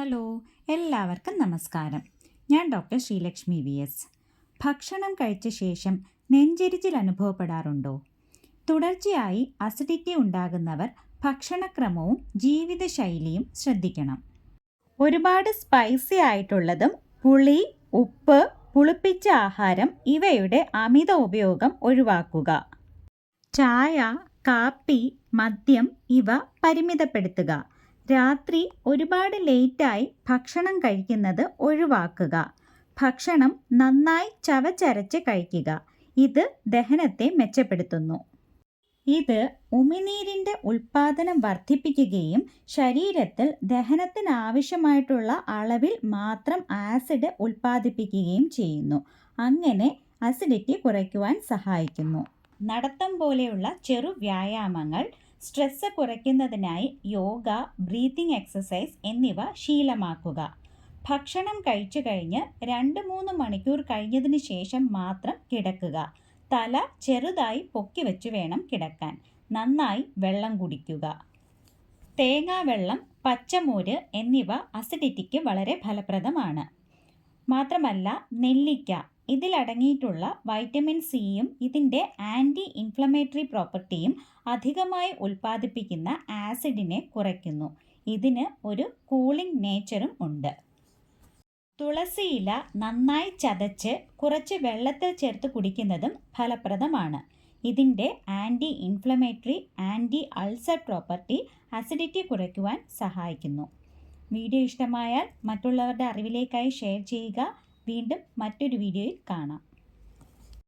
Hello, എല്ലാവർക്കും നമസ്കാരം. ഞാൻ ഡോക്ടർ ശ്രീലക്ഷ്മി VS. ഭക്ഷണം കഴിച്ച ശേഷം നെഞ്ചെരിച്ചിൽ അനുഭവപ്പെടാറുണ്ടോ? തുടർച്ചയായി അസിഡിറ്റി ഉണ്ടാകുന്നവർ ഭക്ഷണക്രമവും ജീവിതശൈലിയും ശ്രദ്ധിക്കണം. ഒരുപാട് സ്പൈസി ആയിട്ടുള്ളതും പുളി, ഉപ്പ്, പുളിപ്പിച്ച ആഹാരം ഇവയുടെ അമിത ഉപയോഗം ഒഴിവാക്കുക. ചായ, കാപ്പി, മദ്യം ഇവ പരിമിതപ്പെടുത്തുക. രാത്രി ഒരുപാട് ലേറ്റായി ഭക്ഷണം കഴിക്കുന്നത് ഒഴിവാക്കുക. ഭക്ഷണം നന്നായി ചവച്ചരച്ച് കഴിക്കുക. ഇത് ദഹനത്തെ മെച്ചപ്പെടുത്തുന്നു. ഇത് ഉമിനീരിൻ്റെ ഉൽപ്പാദനം വർദ്ധിപ്പിക്കുകയും ശരീരത്തിൽ ദഹനത്തിന് ആവശ്യമായിട്ടുള്ള അളവിൽ മാത്രം ആസിഡ് ഉൽപ്പാദിപ്പിക്കുകയും ചെയ്യുന്നു. അങ്ങനെ അസിഡിറ്റി കുറയ്ക്കുവാൻ സഹായിക്കുന്നു. നടത്തം പോലെയുള്ള ചെറു വ്യായാമങ്ങൾ, സ്ട്രെസ് കുറയ്ക്കുന്നതിനായി യോഗ, ബ്രീത്തിങ് എക്സസൈസ് എന്നിവ ശീലമാക്കുക. ഭക്ഷണം കഴിച്ചു കഴിഞ്ഞ് 2-3 മണിക്കൂർ കഴിഞ്ഞതിന് ശേഷം മാത്രം കിടക്കുക. തല ചെറുതായി പൊക്കി വെച്ച് വേണം കിടക്കാൻ. നന്നായി വെള്ളം കുടിക്കുക. തേങ്ങാവെള്ളം, പച്ചമോര് എന്നിവ അസിഡിറ്റിക്ക് വളരെ ഫലപ്രദമാണ്. മാത്രമല്ല നെല്ലിക്ക, ഇതിലടങ്ങിയിട്ടുള്ള വൈറ്റമിൻ സിയും ഇതിൻ്റെ ആൻറ്റി ഇൻഫ്ലമേറ്ററി പ്രോപ്പർട്ടിയും അധികമായി ഉൽപ്പാദിപ്പിക്കുന്ന ആസിഡിനെ കുറയ്ക്കുന്നു. ഇതിന് ഒരു കൂളിംഗ് നേച്ചറും ഉണ്ട്. തുളസിയില നന്നായി ചതച്ച് കുറച്ച് വെള്ളത്തിൽ ചേർത്ത് കുടിക്കുന്നതും ഫലപ്രദമാണ്. ഇതിൻ്റെ anti inflammatory, anti ulcer property acidity കുറയ്ക്കുവാൻ സഹായിക്കുന്നു. വീഡിയോ ഇഷ്ടമായാൽ മറ്റുള്ളവരുടെ അറിവിലേക്കായി ഷെയർ ചെയ്യുക. വീണ്ടും മറ്റൊരു വീഡിയോയിൽ കാണാം.